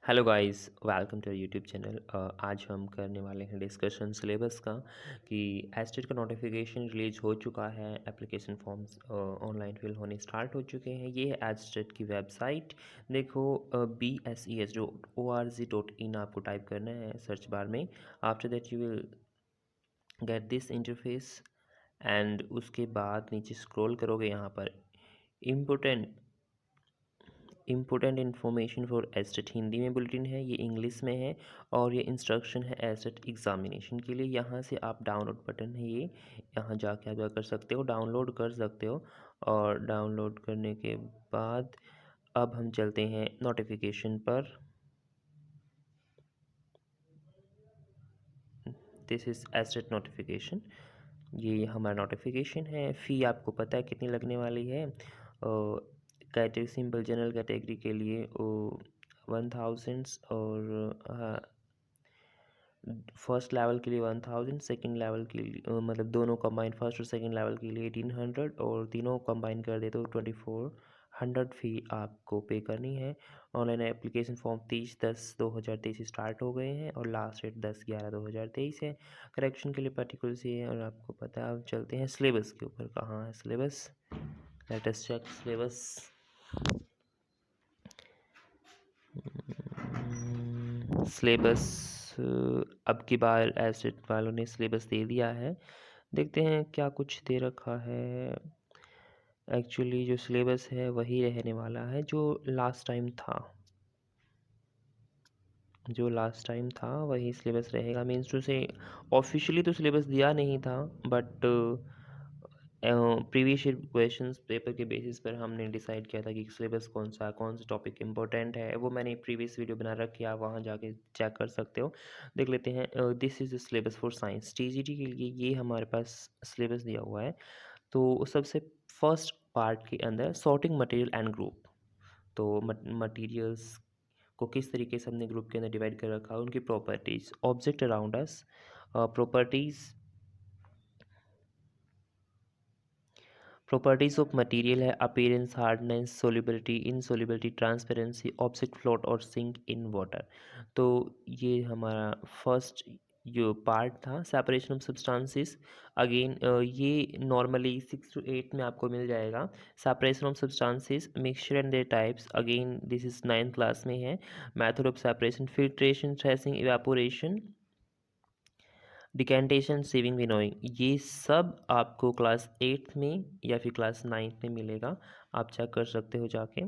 Hello guys, welcome to YouTube channel. आज हम करने वाले हैं डिस्कशन सिलेबस का कि एस्टेट का नोटिफिकेशन रिलीज हो चुका है। एप्लीकेशन फॉर्म्स ऑनलाइन फिल होने स्टार्ट हो चुके हैं। ये है एस्टेट की वेबसाइट। देखो, BSES.org.in आपको टाइप करना है सर्च बार में। After that you will get this interface and उसके बाद नीचे स्क्रॉल करोगे। यहाँ पर important information for estate Hindi में बुलेटिन है, ये इंग्लिश में है और ये इंस्ट्रक्शन है एस्टेट एग्जामिनेशन के लिए। यहाँ से आप डाउनलोड बटन है, ये यहाँ जाके आप क्या कर सकते हो, डाउनलोड कर सकते हो। और डाउनलोड करने के बाद अब हम चलते हैं नोटिफिकेशन पर। This is estate notification. ये हमारा नोटिफिकेशन है। फ़ी आपको पता है कितनी लगने वाली है। कैटेगरी सिंपल जनरल कैटेगरी के लिए 1000 और फर्स्ट लेवल के लिए 1000, सेकंड लेवल के लिए मतलब दोनों कंबाइन फर्स्ट और सेकंड लेवल के लिए 1800 और तीनों कंबाइन कर दे तो 2400 फ़ी आपको पे करनी है। ऑनलाइन एप्लीकेशन फॉर्म 30/10/2023 से स्टार्ट हो गए हैं और लास्ट डेट 10/11/2023 है। करेक्शन के लिए पर्टिकुलर से है और आपको पता है। अब चलते हैं सिलेबस के ऊपर। कहाँ है syllabus? Let us check syllabus. Syllabus अब की बार एसिड वालों ने सिलेबस दे दिया है। देखते हैं क्या कुछ दे रखा है। एक्चुअली जो सिलेबस है वही रहने वाला है जो लास्ट टाइम था वही सिलेबस रहेगा। मीन्स टू से ऑफिशियली तो सिलेबस दिया नहीं था, बट प्रीवियस क्वेश्चंस पेपर के बेसिस पर हमने डिसाइड किया था कि सिलेबस कौन सा टॉपिक इम्पोर्टेंट है। वो मैंने प्रीवियस वीडियो बना रखी है, आप वहाँ जाके चेक कर सकते हो। देख लेते हैं। This is syllabus for science TGT के लिए ये हमारे पास सिलेबस दिया हुआ है। तो सबसे फर्स्ट पार्ट के अंदर सॉर्टिंग मटेरियल एंड ग्रुप। तो मटेरियल्स को किस तरीके से हमने ग्रुप के अंदर डिवाइड कर रखा है, उनकी properties, object around us, properties of material है, appearance, hardness, solubility, insolubility, transparency, object float or sink in water. तो ये हमारा फर्स्ट जो पार्ट था सेपरेशन ऑफ सब्सटेंसेस। अगेन ये नॉर्मली 6 to 8 में आपको मिल जाएगा। Separation of substances, mixture and their types, again this is 9th class में है। Method of separation, filtration, threshing, evaporation, decantation, sieving, winnowing, ये सब आपको क्लास 8th में या फिर क्लास 9th में मिलेगा। आप चेक कर सकते हो जाके।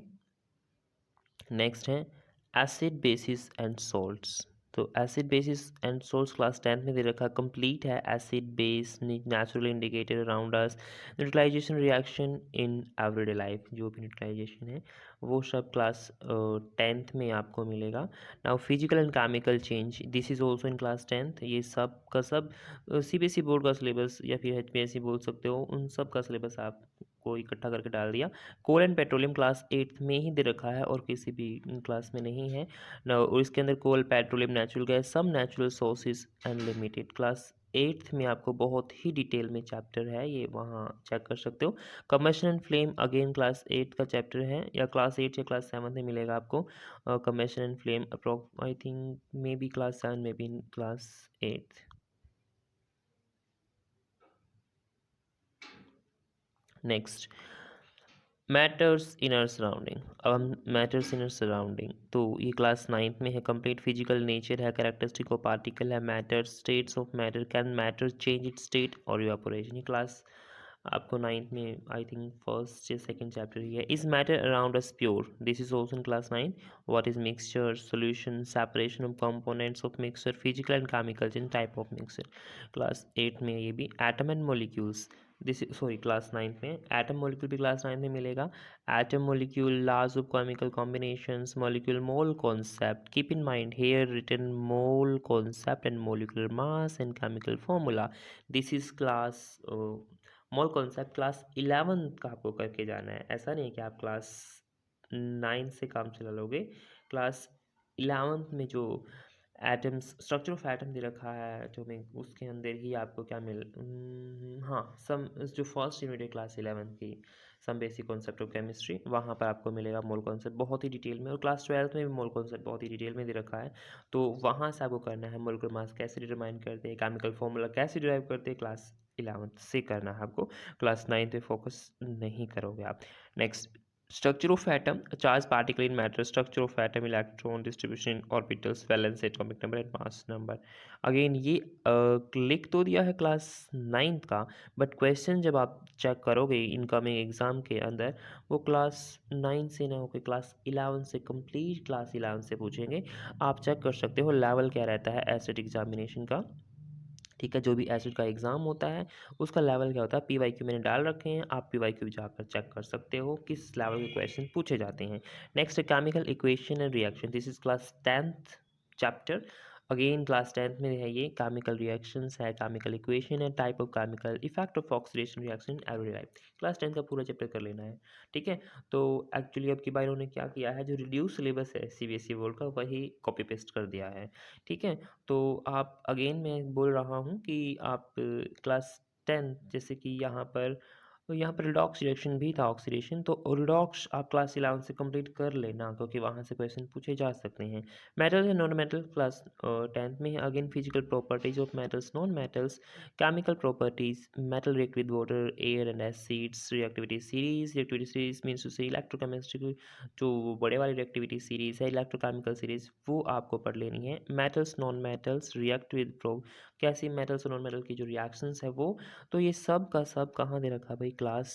नेक्स्ट है एसिड बेसिस एंड सॉल्ट्स। तो acid bases and salts class 10th में दे रखा, कंप्लीट है। Acid base natural indicator around us, neutralization reaction in everyday life, जो भी न्यूट्रलाइजेशन है वो सब क्लास 10th में आपको मिलेगा। Now physical and chemical change, this is also in class 10th। ये सब का सब सीबीएसई बोर्ड का सिलेबस या फिर एचपीएससी बोल सकते हो, उन सब का सिलेबस आपको इकट्ठा करके डाल दिया। कोल एंड पेट्रोलियम क्लास 8th में ही दे रखा है और किसी भी क्लास में नहीं है ना। और इसके अंदर coal, petroleum, natural gas, some natural sources unlimited. Class 8th में आपको बहुत ही डिटेल में चैप्टर है, ये वहाँ चेक कर सकते हो। Combustion and flame, again class 8 का चैप्टर है, या क्लास 8 या क्लास 7 में मिलेगा आपको। Combustion and flame I think maybe class 7 में be class 8। Next matters in our surrounding. अब हम मैटर्स इनर सराउंडिंग, तो ये क्लास 9th में है। कंप्लीट फिजिकल नेचर है, कैरेक्टरिस्टिक ऑफ पार्टिकल है, matter, states of matter, can matter change it state और इवेपोरेशन। ये क्लास आपको 9th में आई थिंक फर्स्ट या सेकंड चैप्टर ही है। Is matter around us pure, this is also in class 9। What is mixture, solution, separation of components of mixture, physical and chemical in type of mixture, class 8 में। ये भी atom and molecules, this sorry class 9th में। Atom molecule भी class 9th में मिलेगा। Atom molecule, laws of chemical combinations, molecule mole concept, keep in mind here written mole concept and molecular mass and chemical formula. This is class mole concept class 11th का आपको करके जाना है। ऐसा नहीं कि आप क्लास 9 से काम चला लोगे। क्लास 11th में जो एटम्स, स्ट्रक्चर ऑफ एटम दे रखा है एटॉमिक, उसके अंदर ही आपको क्या हाँ, सम जो फर्स्ट यूनिट है क्लास 11th की, some basic concept of chemistry, वहाँ पर आपको मिलेगा मोल कॉन्सेप्ट बहुत ही डिटेल में, और क्लास 12th में भी मोल कॉन्सेप्ट बहुत ही डिटेल में दे रखा है। तो वहाँ से आपको करना है मोलेकुलर मास कैसे डिटरमाइन करते हैं, केमिकल फॉर्मूला कैसे डिराइव करते हैं, क्लास 11th से करना है आपको, क्लास 9th पे फोकस नहीं करोगे आप। Next, structure of atom, charge particle in matter, structure of atom, electron distribution, orbitals, valence, atomic number and mass number. Again ये लिख तो दिया है क्लास 9th का, बट क्वेश्चन जब आप चेक करोगे इनकमिंग एग्ज़ाम के अंदर, वो क्लास 9 से ना होकर क्लास 11 से, कंप्लीट क्लास 11 से पूछेंगे। आप चेक कर सकते हो लेवल क्या रहता है एसिड एग्जामिनेशन का, ठीक है, जो भी एसिड का एग्ज़ाम होता है उसका लेवल क्या होता है, PYQ मैंने डाल रखे हैं, आप PYQ भी जाकर चेक कर सकते हो किस लेवल के क्वेश्चन पूछे जाते हैं। Next, chemical equation and reaction, this is class 10th chapter. Again class 10th में है ये, केमिकल रिएक्शंस है, केमिकल इक्वेशन है, type of chemical, effect of oxidation reaction, every life, class 10 का पूरा चैप्टर कर लेना है, ठीक है। तो एक्चुअली अब की बार इन्होंने क्या किया है, जो रिड्यूस सिलेबस है CBSE बोर्ड का, वही कॉपी पेस्ट कर दिया है, ठीक है। तो आप अगेन मैं बोल रहा हूँ कि आप क्लास 10 जैसे कि यहाँ पर रिडॉक्स रिएक्शन भी था, ऑक्सीडेशन, तो रिडॉक्स आप क्लास 11 से कंप्लीट कर लेना, क्योंकि वहाँ से क्वेश्चन पूछे जा सकते हैं। Metal and non metal class 10th में है। Again physical properties of metals, non metals, chemical properties, metal react with water, air and acids, reactivity series means to say electrochemistry, जो बड़े वाली रिएक्टिविटी सीरीज़ है, इलेक्ट्रोकेमिकल सीरीज़, वो आपको पढ़ लेनी है। Metals, non metals, react with pro, कैसी मेटल्स और नॉन मेटल की जो रिएक्शंस है वो, तो ये सब का सब कहाँ दे रखा है भाई, क्लास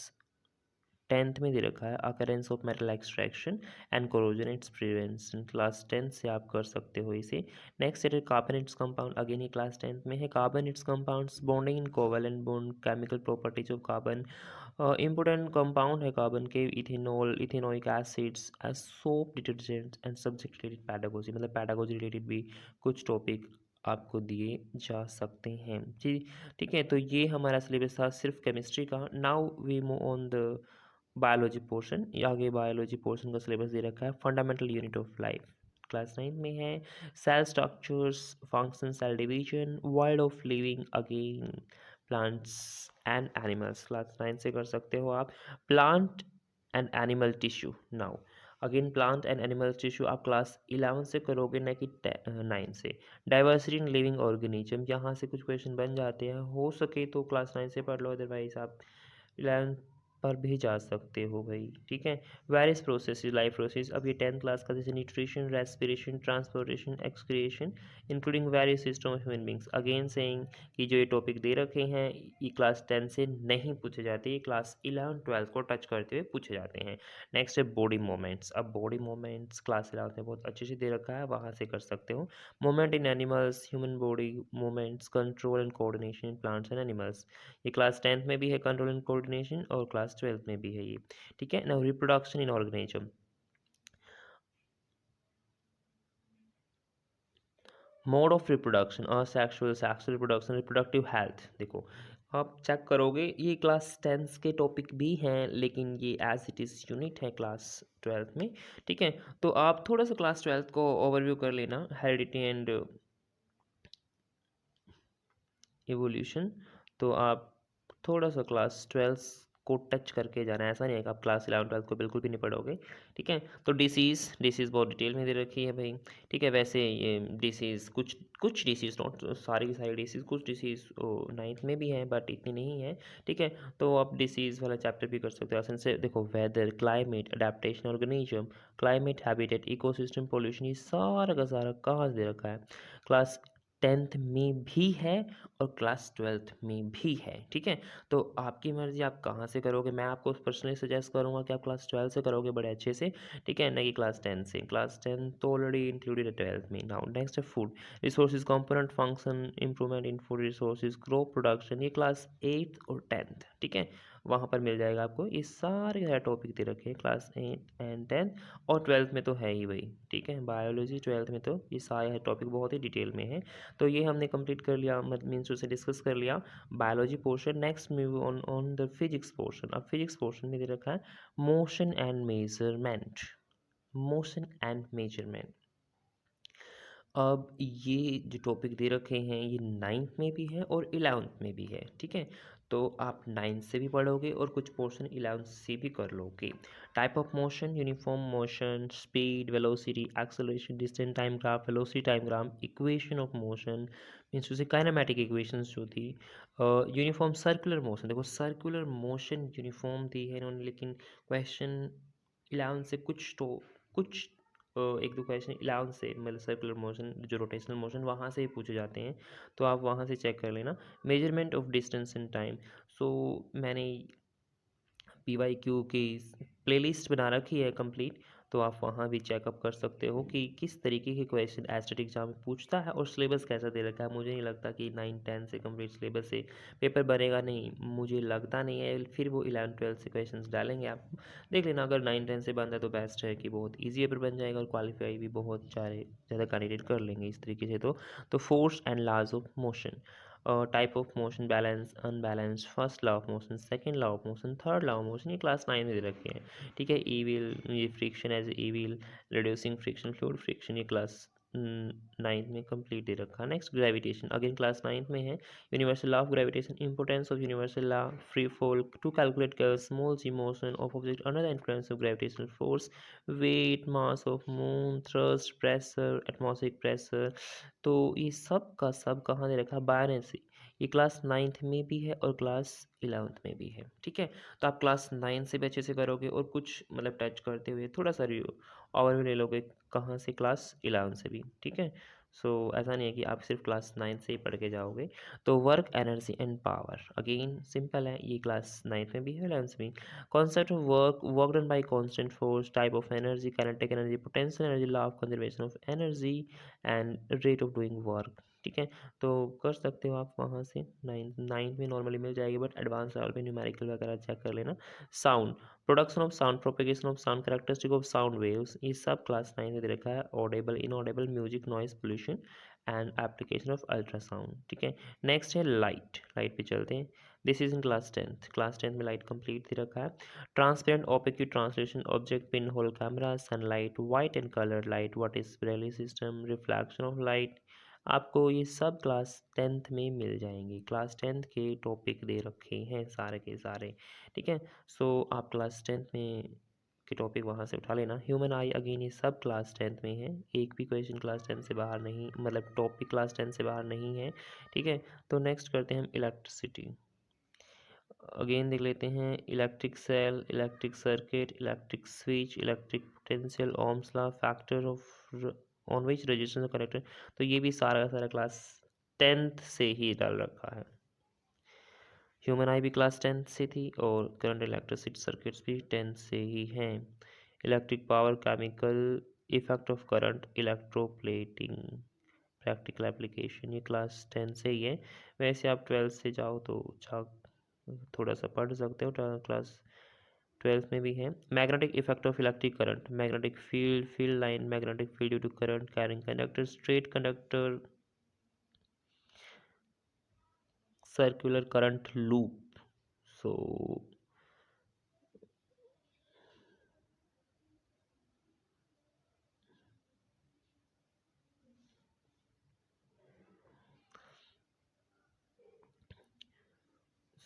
10th में दे रखा है। Occurrence of metal extraction and corrosion its prevention, class 10th से आप कर सकते हो इसे। नेक्स्ट है कार्बन इट्स कंपाउंड, अगेन ये क्लास 10th में है। Carbon its compounds, bonding in covalent bond, chemical properties of carbon, important compound है कार्बन के, ethanol, ethanoic acids, as soap, detergent and subject related pedagogy, मतलब pedagogy related भी कुछ topic आपको दिए जा सकते हैं जी, ठीक है। तो ये हमारा सिलेबस था सिर्फ केमिस्ट्री का। Now we move on the biology portion, आगे बायोलॉजी पोर्शन का सिलेबस दे रखा है। Fundamental unit of life class 9 में है। Cell structures, function, cell division, world of living, again plants and animals, class 9 से कर सकते हो आप। Plant and animal tissue, now again plant and animal tissue आप क्लास 11 से करोगे, न कि 9 से। डाइवर्सिटी इन लिविंग ऑर्गेनिज्म, यहाँ से कुछ क्वेश्चन बन जाते हैं, हो सके तो क्लास 9 से पढ़ लो, अदरवाइज आप 11 पर भी जा सकते हो भाई, ठीक है। वेरियस प्रोसेस, लाइफ प्रोसेस, अब ये 10th क्लास का, जैसे nutrition, respiration, transportation, excretion, including various system of human beings. Again saying कि जो ये टॉपिक दे रखे हैं ये क्लास 10 से नहीं पूछे जाते, ये क्लास 11-12 को टच करते हुए पूछे जाते हैं। नेक्स्ट है बॉडी मूवमेंट्स, अब बॉडी मूवमेंट्स क्लास 11 में बहुत अच्छे से दे रखा है, वहाँ से कर सकते हो। Movement in animals, human body movements, control and coordination in plants and animals, ये क्लास 10th में भी है, कंट्रोल एंड कोऑर्डिनेशन, और क्लास 12th में भी है ये, ठीक है ना। Reproduction in organism, mode of reproduction, asexual, sexual reproduction, reproductive health, देखो आप चेक करोगे ये क्लास 10th के टॉपिक भी हैं, लेकिन ये एज इट इज़ यूनिट है क्लास 12th में, ठीक है। तो आप थोड़ा सा क्लास 12th को ओवरव्यू कर लेना, हेरिडिटी एंड एवोल्यूशन, तो आप थोड़ा सा क्लास 12 को टच करके जाना है, ऐसा नहीं है कि आप क्लास 11-12 को बिल्कुल भी नहीं पढ़ोगे, ठीक है। तो डिसीज़ बहुत डिटेल में दे रखी है भाई, ठीक है। वैसे ये डिसीज़ कुछ कुछ डिसीज़, नॉट सारी की सारी डिसीज़, कुछ डिसीज़ 9th में भी हैं बट इतनी नहीं है, ठीक है। तो आप डिसीज़ वाला चैप्टर भी कर सकते हो आसान से। देखो weather, climate, adaptation, organism, climate, habitat, ecosystem, pollution, ये सारा का सारा कहाँ से दे रखा है, क्लास 10th में भी है और क्लास 12th में भी है, ठीक है। तो आपकी मर्ज़ी आप कहाँ से करोगे, मैं आपको पर्सनली सजेस्ट करूँगा कि आप क्लास 12 से करोगे बड़े अच्छे से, ठीक है, ना कि क्लास 10 से। क्लास 10 तो ऑलरेडी इंक्लूडेड है 12th में। नाउ नेक्स्ट है food resources, component, function, improvement in food resources, grow, production, ये क्लास 8th और 10th, ठीक है, वहाँ पर मिल जाएगा आपको। ये सारे टॉपिक दे रखे हैं क्लास 8 एंड 10th, और 12th में तो है ही भाई, ठीक है। बायोलॉजी 12th में तो ये सारे टॉपिक बहुत ही डिटेल में है। तो ये हमने कंप्लीट कर लिया, मीन्स उसे डिस्कस कर लिया biology portion. Next move on the physics portion. अब फिजिक्स पोर्शन में दे रखा है motion and measurement, motion and measurement. अब ये जो टॉपिक दे रखे हैं ये 9th में भी है और 11th में भी है, ठीक है। तो आप 9 से भी पढ़ोगे और कुछ पोर्शन 11 से भी कर लोगे। Type of motion, uniform motion, speed, velocity, acceleration, distance time graph, velocity time graph, equation of motion means जैसे काइनेमेटिक इक्वेशंस जो थी, यूनिफॉर्म सर्कुलर मोशन। देखो सर्कुलर मोशन यूनिफॉर्म दी है इन्होंने, लेकिन क्वेश्चन 11 से कुछ एक दो क्वेश्चन 11 से मतलब सर्कुलर मोशन जो रोटेशनल मोशन वहाँ से ही पूछे जाते हैं, तो आप वहाँ से चेक कर लेना। Measurement of distance in time, so मैंने PYQ की प्लेलिस्ट बना रखी है कंप्लीट, तो आप वहाँ भी चेकअप कर सकते हो कि किस तरीके के क्वेश्चन एस्टेटिक एग्जाम में पूछता है और सिलेबस कैसा दे रखा है। मुझे नहीं लगता कि 9-10 से कंप्लीट सिलेबस से पेपर बनेगा, नहीं मुझे लगता नहीं है। फिर वो 11-12 से क्वेश्चंस डालेंगे, आप देख लेना। अगर 9-10 से बंदा है तो बेस्ट है कि बहुत ईजी पेपर बन जाएगा और क्वालिफाई भी बहुत ज़्यादा कैंडिडेट कर लेंगे इस तरीके से। तो force and laws of motion, type of motion, balance, unbalance, first law of motion, second law of motion, third law of motion, ये क्लास 9 में दे रखे हैं। ठीक है, ई व्हील, ये फ्रिक्शन एज ई wheel, reducing friction, fluid friction, ये क्लास 9 में कंप्लीट दे रखा है। नेक्स्ट ग्रेविटेशन, अगेन क्लास 9 में है। Universal law of gravitation, importance of universal law, free fall, to calculate small g motion of object under the influence of gravitational force, weight, mass of moon, thrust, pressure, atmospheric pressure. तो ये सब का सब कहाँ दे रखा है, बायोनेसी। ये class 9th में भी है और क्लास 11th में भी है। ठीक है, तो आप क्लास 9 से भी अच्छे से करोगे और कुछ मतलब टच करते हुए थोड़ा सा रिव्यू ओवरव्यू ले लोगे कहाँ से, क्लास 11 से भी। ठीक है, सो ऐसा नहीं है कि आप सिर्फ क्लास 9 से ही पढ़ के जाओगे। तो work, energy and power, again simple है, ये क्लास 9th में भी है, 11th में भी। Concept of work, work done by constant force, type of energy, kinetic energy, potential energy, law of conservation of energy and rate of doing work. ठीक है, तो कर सकते हो आप वहाँ से। 9 में नॉर्मली मिल जाएगी, बट एडवांस लेवल पे न्यूमेरिकल वगैरह चेक कर लेना। Sound, production of sound, propagation of sound, characteristic of sound waves, ये सब क्लास 9 में दे रखा है। Audible, inaudible, music, noise pollution and application of ultrasound. ठीक है, नेक्स्ट है लाइट, लाइट पे चलते हैं। This is in class 10th, class 10th में लाइट कंप्लीट दे रखा है। Transparent, opaque, translation, object, pin hole camera, sunlight, white and colour light, what is Braille system, reflection of light. आपको ये सब क्लास 10th में मिल जाएंगे। क्लास 10th के टॉपिक दे रखे हैं सारे के सारे। ठीक है, सो आप क्लास 10th में के टॉपिक वहाँ से उठा लेना। ह्यूमन आई, अगेन ये सब क्लास 10th में है, एक भी क्वेश्चन क्लास 10 से बाहर नहीं, मतलब टॉपिक क्लास 10 से बाहर नहीं है। ठीक है, तो नेक्स्ट करते हैं हम इलेक्ट्रिसिटी। अगेन देख लेते हैं, electric cell, electric circuit, electric switch, electric potential, ohm's law, factor of on which resistance connected. तो ये भी सारा का सारा क्लास 10th से ही डाल रखा है। ह्यूमन आई भी क्लास 10th से थी और करंट इलेक्ट्रिसिटी सर्किट्स भी 10th से ही हैं। Electric power, chemical effect of current, electroplating, practical application, ये क्लास 10 से ही है। वैसे आप 12th से जाओ तो थोड़ा सा पढ़ सकते हो, क्लास 12th में भी है। Magnetic effect of electric current, magnetic field, field line, magnetic field due to current carrying conductor, straight conductor, circular current loop.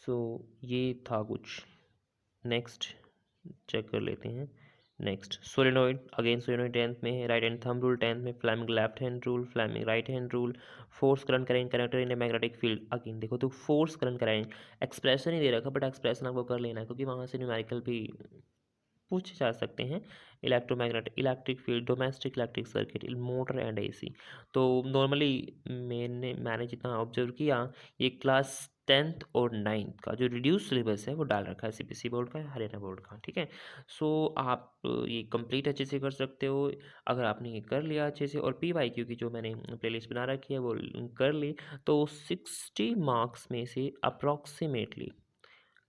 So ये था कुछ। नेक्स्ट चेक कर लेते हैं। Next solenoid, again solenoid 10th में है। Right hand thumb rule 10th में, Fleming left hand rule, Fleming right hand rule, force current current connector in a magnetic field. Again देखो तो फोर्स करंट करेंट एक्सप्रेशन ही दे रखा, but expression आपको कर लेना है क्योंकि वहाँ से न्यूमेरिकल भी पूछे जा सकते हैं। Electromagnetic, electric field, domestic electric circuit, motor and AC. तो नॉर्मली मैंने जितना ऑब्जर्व किया, ये क्लास 10th और 9th का जो रिड्यूस सिलेबस है वो डाल रखा है CBSE बोर्ड का, हरियाणा बोर्ड का। ठीक है, सो आप ये कंप्लीट अच्छे से कर सकते हो अगर आपने ये कर लिया अच्छे से। और PYQ की जो मैंने प्लेलिस्ट बना रखी है वो कर ली, तो 60 मार्क्स में से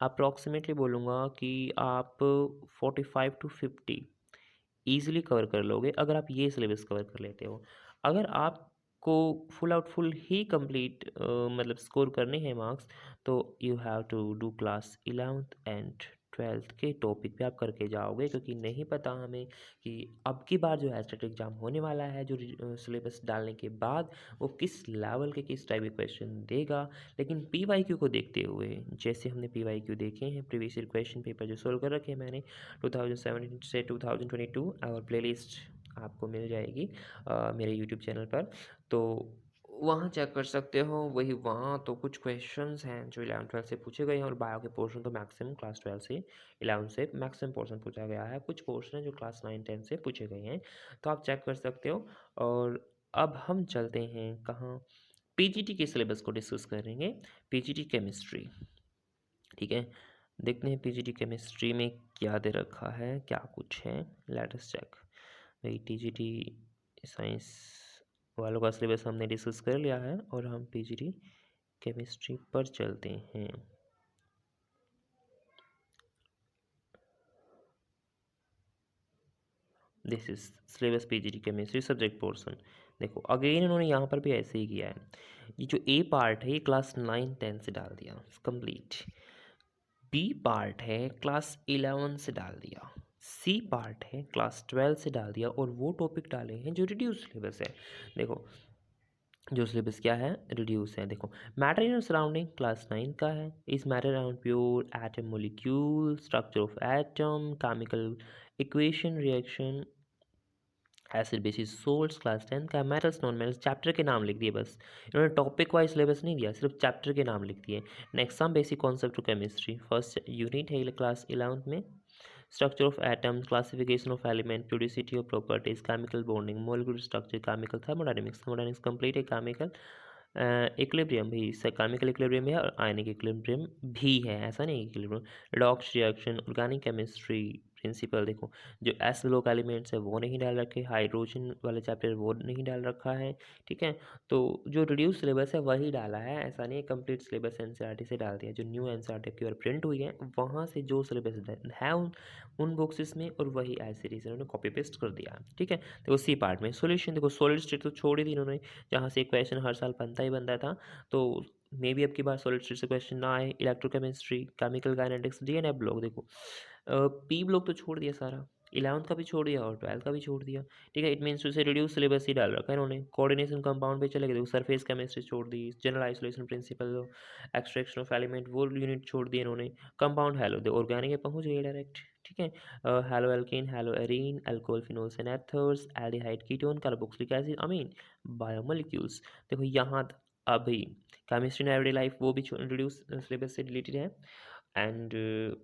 अप्रॉक्सीमेटली बोलूँगा कि आप 45 to 50 ईज़िली कवर कर लोगे अगर आप ये सिलेबस कवर कर लेते हो। अगर आपको फुल ही कंप्लीट मतलब स्कोर करने हैं मार्क्स, तो you have to do class 11th and 12th के टॉपिक पे आप करके जाओगे, क्योंकि नहीं पता हमें कि अब की बार जो एस्टेट एग्ज़ाम होने वाला है, जो सिलेबस डालने के बाद वो किस लेवल के किस टाइप के क्वेश्चन देगा। लेकिन पीवाईक्यू को देखते हुए, जैसे हमने पीवाईक्यू देखे हैं, प्रीवियस ईयर क्वेश्चन पेपर जो सोल्व कर रखे हैं मैंने 2017 से 2022, और प्लेलिस्ट आपको मिल जाएगी मेरे यूट्यूब चैनल पर, तो वहाँ चेक कर सकते हो। वही वहाँ तो कुछ क्वेश्चंस हैं जो 11th-12th से पूछे गए हैं, और बायो के पोर्शन तो मैक्सिमम क्लास 12 से 11 से मैक्सिमम पोर्शन पूछा गया है। कुछ पोर्शन है जो क्लास 9-10 से पूछे गए हैं, तो आप चेक कर सकते हो। और अब हम चलते हैं कहाँ, पीजीटी के सिलेबस को डिस्कस करेंगे। पीजीटी केमिस्ट्री, ठीक है। देखते हैं पीजीटी केमिस्ट्री में क्या दे रखा है, क्या कुछ है। Let us check. भाई टीजीटी साइंस वालों का सिलेबस हमने डिस्कस कर लिया है, और हम पीजीटी केमिस्ट्री पर चलते हैं। This is syllabus PGT chemistry subject portion. देखो अगेन इन्होंने यहाँ पर भी ऐसे ही किया है। ये जो ए पार्ट है ये क्लास 9-10 से डाल दिया कंप्लीट। बी पार्ट है क्लास 11 से डाल दिया। सी पार्ट है क्लास 12 से डाल दिया, और वो टॉपिक डाले हैं जो रिड्यूस सिलेबस है। देखो जो सिलेबस क्या है, रिड्यूस है। देखो मैटर इन सराउंडिंग क्लास 9 का है। इस matter around pure atom molecule, structure of atom, chemical equation, reaction, acid basis salts class 10 का। मेटल्स नॉन मेटल्स चैप्टर के नाम लिख दिए बस, इन्होंने टॉपिक वाइज सिलेबस नहीं दिया, सिर्फ चैप्टर के नाम लिख दिए। Next some basic concept of chemistry, first unit है क्लास 11th में। Structure of atoms, classification of element, periodicity of properties, chemical bonding, molecular structure, chemical thermodynamics, thermodynamics complete है। केमिकल इक्विलिब्रियम भी केमिकल इक्विलिब्रियम है, और ionic equilibrium भी है, ऐसा नहीं equilibrium. Redox reaction, organic chemistry principle. देखो जो एस ब्लॉक एलिमेंट्स है वो नहीं डाल रखे, हाइड्रोजन वाले चैप्टर वो नहीं डाल रखा है, ठीक है। तो जो रिड्यूस सिलेबस है वही डाला है, ऐसा नहीं है कंप्लीट सिलेबस एनसीईआरटी से डाल दिया। जो न्यू एनसीईआरटी की ओर प्रिंट हुई है वहाँ से जो सिलेबस है उन बुक्स में, और वही एज सीरीज इन्होंने कॉपी पेस्ट कर दिया, ठीक है। देखो सी पार्ट में सॉल्यूशन, देखो सॉलिड स्टेट तो छोड़ ही दी इन्होंने, जहाँ से क्वेश्चन हर साल बनता ही बनता था, तो मे बी अब की बार सॉलिड स्टेट से क्वेश्चन ना आए। Electrochemistry, chemical kinetics, DNA block, देखो पी ब्लॉक तो छोड़ दिया सारा, 11th का भी छोड़ दिया और 12th का भी छोड़ दिया, ठीक है। इट मीन्स उसे रिड्यूस सिलेबस ही डाल रखा है इन्होंने। कोऑर्डिनेशन कंपाउंड पे चले गए, देखो सरफेस केमिस्ट्री छोड़ दी, general isolation principle, extraction of element वो यूनिट छोड़ दिए इन्होंने। कंपाउंड हैलो दे ऑर्गेनिक पे पहुंच गए डायरेक्ट, ठीक है। Haloalkane, haloarene, alcohol phenols and ethers, aldehyde ketone, carboxylic acid, amine, biomolecules. देखो यहाँ अभी केमिस्ट्री इन एवरीडे लाइफ वो भी रिड्यूस सिलेबस से डिलीटेड है, एंड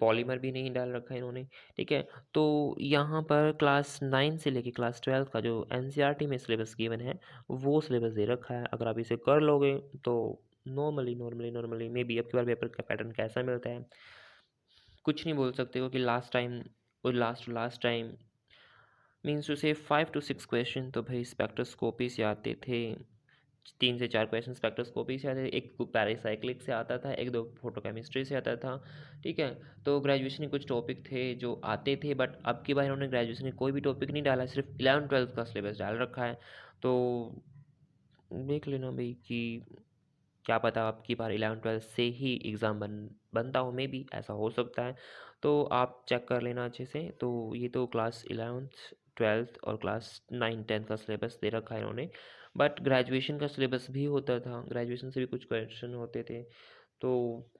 पॉलीमर भी नहीं डाल रखा है इन्होंने, ठीक है। तो यहाँ पर क्लास 9 से लेके क्लास 12 का जो एनसीईआरटी में सिलेबस गिवन है वो सिलेबस दे रखा है। अगर आप इसे कर लोगे तो नॉर्मली मे बी अब की बार पेपर का पैटर्न कैसा मिलता है कुछ नहीं बोल सकते हो कि लास्ट टाइम और लास्ट टाइम मीन्स टू से 5 to 6 क्वेश्चन तो भाई स्पेक्ट्रोस्कोपी से आते थे, 3 से 4 क्वेश्चन स्पेक्ट्रोस्कोपी से आते थे, एक पैरासाइक्लिक से आता था, एक दो फोटोकेमिस्ट्री से आता था, ठीक है। तो ग्रेजुएशन के कुछ टॉपिक थे जो आते थे, बट अब की बार इन्होंने ग्रेजुएशन के कोई भी टॉपिक नहीं डाला, सिर्फ 11th-12th का सिलेबस डाल रखा है। तो देख लेना भाई कि क्या पता आपकी बार 11th-12th से ही एग्ज़ाम बनता हो, मे बी ऐसा हो सकता है। तो आप चेक कर लेना अच्छे से। तो ये तो क्लास 11th-12th और क्लास 9-10 का सिलेबस दे रखा है इन्होंने, बट ग्रेजुएशन का सिलेबस भी होता था, ग्रेजुएशन से भी कुछ क्वेश्चन होते थे। तो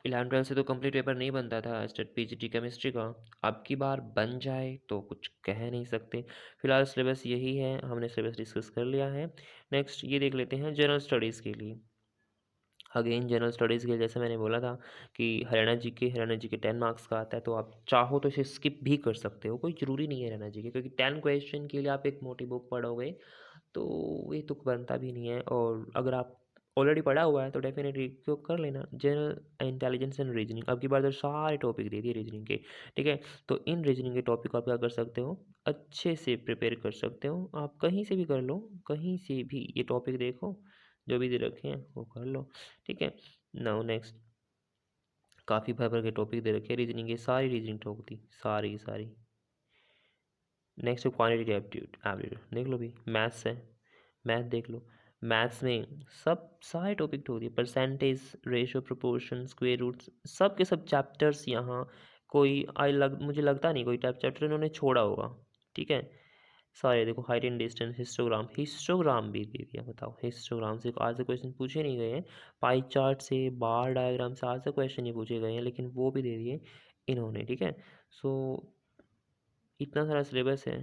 11th-12th से तो कंप्लीट पेपर नहीं बनता था स्टेट पीजीटी केमिस्ट्री का, अब की बार बन जाए तो कुछ कह नहीं सकते। फिलहाल सिलेबस यही है, हमने सिलेबस डिस्कस कर लिया है। नेक्स्ट ये देख लेते हैं जनरल स्टडीज़ के लिए। अगेन जनरल स्टडीज़ के लिए जैसे मैंने बोला था कि हरियाणा जी के 10 मार्क्स का आता है, तो आप चाहो तो इसे स्किप भी कर सकते हो, कोई ज़रूरी नहीं है हरियाणा जी के, क्योंकि 10 क्वेश्चन के लिए आप एक मोटी बुक पढ़ोगे तो ये तुक बनता भी नहीं है। और अगर आप ऑलरेडी पढ़ा हुआ है तो डेफिनेटली क्यों कर लेना। जनरल इंटेलिजेंस एंड रीजनिंग, अब की बार तो सारे टॉपिक दे दिए रीजनिंग के, ठीक है। तो इन रीजनिंग के टॉपिक को आप क्या कर सकते हो, अच्छे से प्रिपेयर कर सकते हो, आप कहीं से भी कर लो, कहीं से भी ये टॉपिक देखो, जो भी दे रखे हैं वो कर लो, ठीक है। नाउ नेक्स्ट काफ़ी भर भर के टॉपिक दे रखे हैं रीजनिंग के, सारी रीजनिंग टॉपिक थी सारी की सारी। नेक्स्ट क्वांटिटी एप्टीट्यूड एप्टीट्यूड देख लो भी, मैथ्स है, मैथ देख लो। मैथ्स में सब सारे टॉपिक हो दिए, percentage, ratio, proportion, square roots, सब के सब चैप्टर्स यहाँ मुझे लगता नहीं कोई टाइप चैप्टर इन्होंने छोड़ा होगा, ठीक है। सॉरी, देखो हाइट एंड डिस्टेंस, हिस्टोग्राम भी दे दिया, बताओ हिस्टोग्राम से आज से क्वेश्चन पूछे नहीं गए हैं। पाई चार्ट से, बार डायग्राम से आज से क्वेश्चन नहीं पूछे गए हैं, लेकिन वो भी दे दिए इन्होंने, ठीक है। सो इतना सारा सिलेबस है,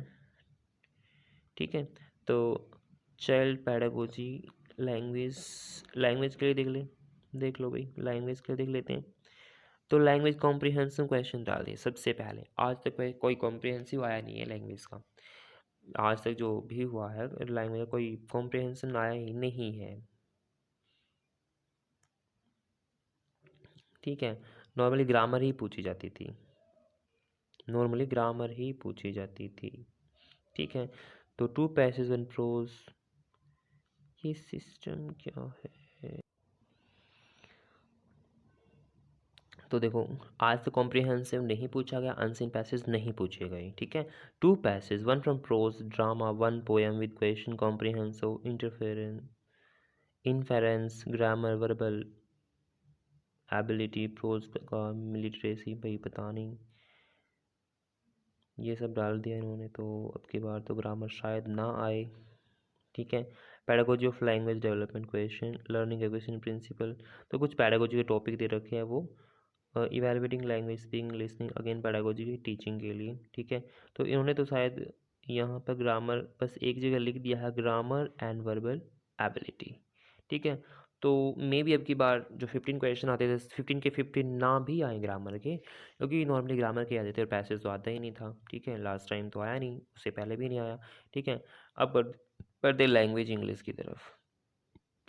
ठीक है। तो चाइल्ड पैडागोजी, लैंग्वेज, लैंग्वेज के लिए देख लो भाई, लैंग्वेज के लिए देख लेते हैं। तो लैंग्वेज कॉम्प्रिहेंसिव क्वेश्चन डाल दिए सबसे पहले। आज तक कोई कॉम्प्रिहेंसिव आया नहीं है लैंग्वेज का, आज तक जो भी हुआ है लैंग्वेज का कोई कॉम्प्रिहेंशन आया ही नहीं है, ठीक है। नॉर्मली ग्रामर ही पूछी जाती थी, ठीक है। तो टू पैसेज वन प्रोज, ये सिस्टम क्या है। तो देखो आज तो कॉम्प्रिहेंसिव नहीं पूछा गया, अनसीन पैसेज नहीं पूछे गए, ठीक है। Two passage, one from prose drama, one poem with question comprehensive, inference, grammar, verbal ability, prose का लिटरेसी, भाई पता नहीं, ये सब डाल दिया इन्होंने। तो अब की बार तो ग्रामर शायद ना आए, ठीक है। Pedagogy of language development question, learning acquisition principle, तो कुछ पैडागोजी के टॉपिक दे रखे हैं वो, evaluating language, speaking, listening, again pedagogy की टीचिंग के लिए, ठीक है। तो इन्होंने तो शायद यहाँ पर ग्रामर बस एक जगह लिख दिया है, ग्रामर एंड वर्बल एबिलिटी, ठीक है। तो मे बी अब की बार जो 15 क्वेश्चन आते थे 15 के 15 ना भी आए ग्रामर के, क्योंकि नॉर्मली ग्रामर के आते थे और पैसेज तो आता ही नहीं था, ठीक है। लास्ट टाइम तो आया नहीं, उससे पहले भी नहीं आया, ठीक है। अब बढ़ते लैंग्वेज इंग्लिश की तरफ।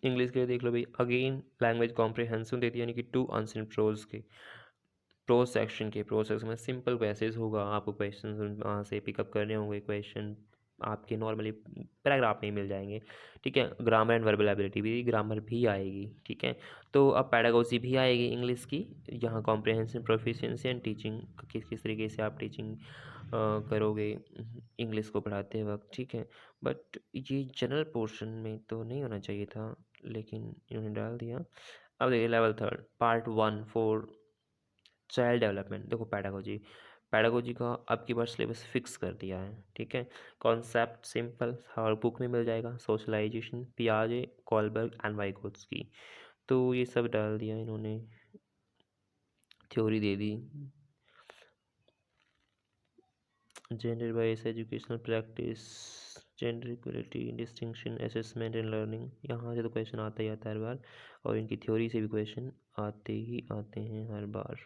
इंग्लिश के लिए देख लो भाई, अगेन लैंग्वेज कॉम्प्रिहेंशन दे दिया, यानी कि टू अनसिन प्रोज सेक्शन में सिंपल पैसेज होगा, आपको क्वेश्चन वहाँ से पिकअप करने होंगे, क्वेश्चन आपके नॉर्मली पैराग्राफ में ही मिल जाएंगे, ठीक है। ग्रामर एंड वर्बल एबिलिटी भी, ग्रामर भी आएगी, ठीक है। तो अब पैडागोजी भी आएगी इंग्लिश की, यहाँ कॉम्प्रिहेंशन, प्रोफिशिएंसी एंड टीचिंग, किस किस तरीके से आप टीचिंग करोगे इंग्लिश को पढ़ाते वक्त, ठीक है। बट ये जनरल पोर्शन में तो नहीं होना चाहिए था, लेकिन इन्होंने डाल दिया। अब देखिए लेवल 3 पार्ट 1 4 चाइल्ड डेवलपमेंट। देखो पैडागोजी का अब की बार सिलेबस फिक्स कर दिया है, ठीक है। कॉन्सेप्ट सिंपल, हर बुक में मिल जाएगा, सोशलाइजेशन, पियाजे, कॉलबर्ग एंड वाइगोत्स्की, तो ये सब डाल दिया इन्होंने, theory they the. Gender wise educational practice, gender equality, distinction, assessment and learning, यहाँ से तो क्वेश्चन आता ही आता है हर बार, और इनकी थ्योरी से भी क्वेश्चन आते ही आते हैं हर बार,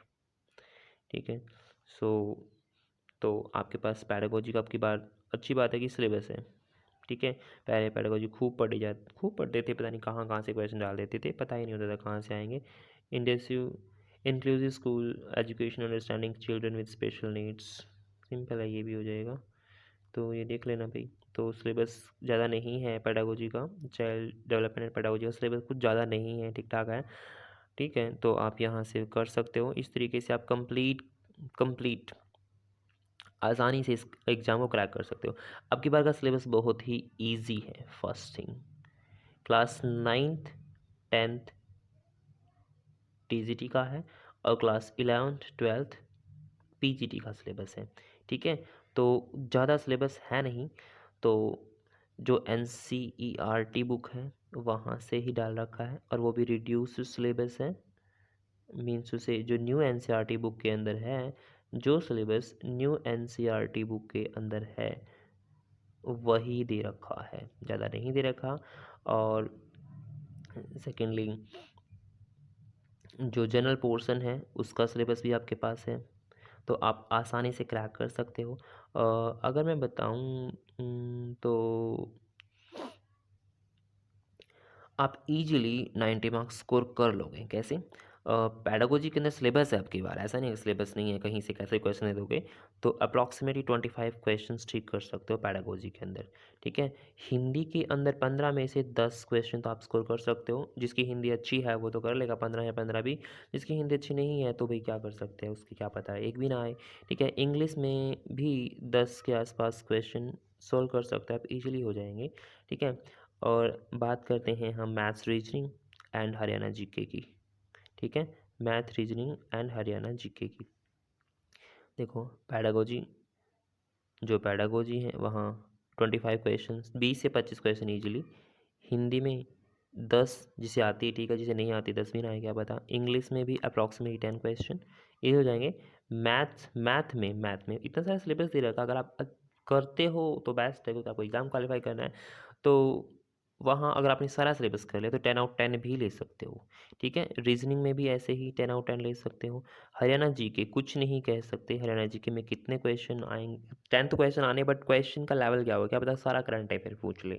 ठीक है। सो तो आपके पास पैडागोजी का आपकी बार अच्छी बात है कि सिलेबस है, ठीक है। पहले पैडागोजी खूब पढ़ते थे, पता नहीं कहाँ कहाँ से क्वेश्चन डाल देते थे, पता ही नहीं होता था कहाँ से आएंगे। Inclusive school education, understanding children with special needs, simple है, ये भी हो जाएगा, तो ये देख लेना भाई। तो सिलेबस ज़्यादा नहीं है पैडागोजी का, चाइल्ड डेवलपमेंट पैडागोजी का सिलेबस कुछ ज़्यादा नहीं है, ठीक ठाक है, ठीक है। तो आप यहाँ से कर सकते हो, इस तरीके से आप कंप्लीट आसानी से इस एग्ज़ाम को क्रैक कर सकते हो। अब की बार का सिलेबस बहुत ही इजी है। First thing, class 9th 10th TGT का है, और क्लास 11th 12th पीजीटी का सिलेबस है, ठीक है। तो ज़्यादा सिलेबस है नहीं, तो जो एनसीईआरटी बुक है वहाँ से ही डाल रखा है, और वो भी रिड्यूस्ड सिलेबस है, मीन्स उसे जो न्यू एनसीईआरटी बुक के अंदर है, जो सिलेबस न्यू एनसीईआरटी बुक के अंदर है वही दे रखा है, ज़्यादा नहीं दे रखा। और सेकेंडली जो जनरल पोर्शन है उसका सिलेबस भी आपके पास है, तो आप आसानी से क्रैक कर सकते हो। अगर मैं बताऊं तो आप इजीली 90 मार्क्स स्कोर कर लोगे। कैसे? पैडागोजी के अंदर सिलेबस है आपकी बार, ऐसा नहीं है सिलेबस नहीं है, कहीं से कैसे क्वेश्चन दे दोगे, तो अप्रॉक्सीमेटली 25 क्वेश्चंस ठीक कर सकते हो पैडागोजी के अंदर, ठीक है। हिंदी के अंदर 15 में से 10 क्वेश्चन तो आप स्कोर कर सकते हो, जिसकी हिंदी अच्छी है वो तो कर लेगा 15 या 15 भी, जिसकी हिंदी अच्छी नहीं है तो भाई क्या कर सकते हैं, उसकी क्या पता है एक भी ना आए, ठीक है। इंग्लिश में भी 10 के आसपास क्वेश्चन सोल्व कर सकते हैं आप, ईजिली हो जाएंगे, ठीक है। और बात करते हैं हम maths, reasoning and Haryana GK की, ठीक है। Math, reasoning and Haryana GK की, देखो पैडागोजी, जो पैडागोजी है वहाँ 25 क्वेश्चन, 20 से 25 क्वेश्चन ईजिली। हिंदी में 10, जिसे आती है ठीक है, जिसे नहीं आती 10 भी ना आए क्या पता। इंग्लिश में भी अप्रॉक्सीमेटली 10 क्वेश्चन ये हो जाएंगे। मैथ में इतना सारा सिलेबस दे रखा, अगर आप करते हो तो बेस्ट है, क्योंकि आपको एग्ज़ाम क्वालिफाई करना है। तो वहाँ अगर आपने सारा सिलेबस कर लिया तो 10 आउट 10 भी ले सकते हो, ठीक है। रीजनिंग में भी ऐसे ही 10 आउट 10 ले सकते हो। हरियाणा जीके कुछ नहीं कह सकते, हरियाणा जीके में कितने क्वेश्चन आएंगे, 10 क्वेश्चन आने, बट क्वेश्चन का लेवल क्या होगा क्या पता सारा करंट अफेयर पूछ ले,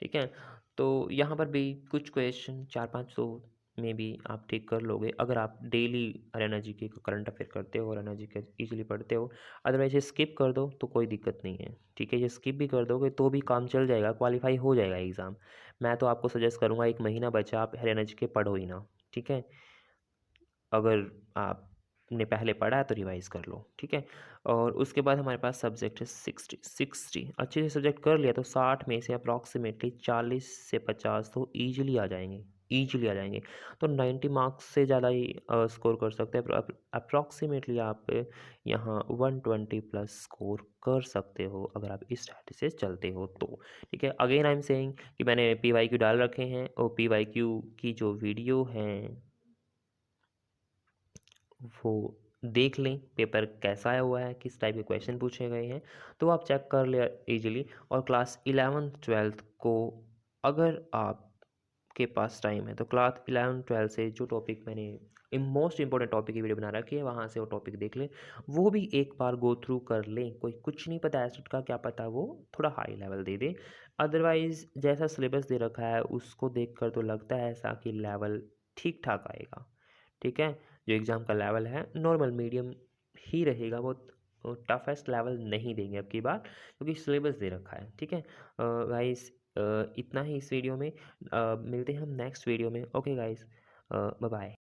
ठीक है। तो यहाँ पर भी कुछ क्वेश्चन 400-500 में भी आप ठीक कर लोगे, अगर आप डेली हरियाणा जीके का करंट अफेयर करते हो, हरियाणा जीके इजीली पढ़ते हो। अदरवाइज ये स्किप कर दो तो कोई दिक्कत नहीं है, ठीक है। ये स्किप भी कर दोगे तो भी काम चल जाएगा, क्वालिफाई हो जाएगा एग्ज़ाम। मैं तो आपको सजेस्ट करूँगा 1 महीना बचा, आप हरियाणा जीके पढ़ो ही ना, ठीक है। अगर आपने पहले पढ़ा है तो रिवाइज़ कर लो, ठीक है। और उसके बाद हमारे पास सब्जेक्ट है 60 अच्छे से सब्जेक्ट कर लिया तो 60 में से अप्रॉक्सीमेटली 40 से 50 तो ईज़िली आ जाएँगे, ईज़िली आ जाएँगे। तो 90 मार्क्स से ज़्यादा ही स्कोर कर सकते हैं। अप्रॉक्सीमेटली आप यहाँ 120 प्लस स्कोर कर सकते हो, अगर आप इस स्ट्रैटेजी से चलते हो तो, ठीक है। अगेन आई एम सेइंग कि मैंने पीवाईक्यू डाल रखे हैं, और पीवाईक्यू की जो वीडियो हैं वो देख लें, पेपर कैसा आया हुआ है, किस टाइप के क्वेश्चन पूछे गए हैं, तो आप चेक कर ले इजीली। और क्लास 11th-12th को अगर आपके पास टाइम है तो क्लास 11th-12th से जो टॉपिक मैंने मोस्ट इंपॉर्टेंट टॉपिक की वीडियो बना रखी है वहाँ से वो टॉपिक देख लें, वो भी एक बार गो थ्रू कर लें। कोई कुछ नहीं पता एस्टेट का, क्या पता वो थोड़ा हाई लेवल दे दे। अदरवाइज़ जैसा सिलेबस दे रखा है उसको देख कर तो लगता है ऐसा कि लेवल ठीक ठाक आएगा, ठीक है। जो एग्ज़ाम का लेवल है नॉर्मल मीडियम ही रहेगा, वो टफेस्ट लेवल नहीं देंगे अब की बार, क्योंकि सिलेबस दे रखा है, ठीक है। गाइस इतना ही इस वीडियो में, मिलते हैं हम नेक्स्ट वीडियो में। Okay guys, bye bye.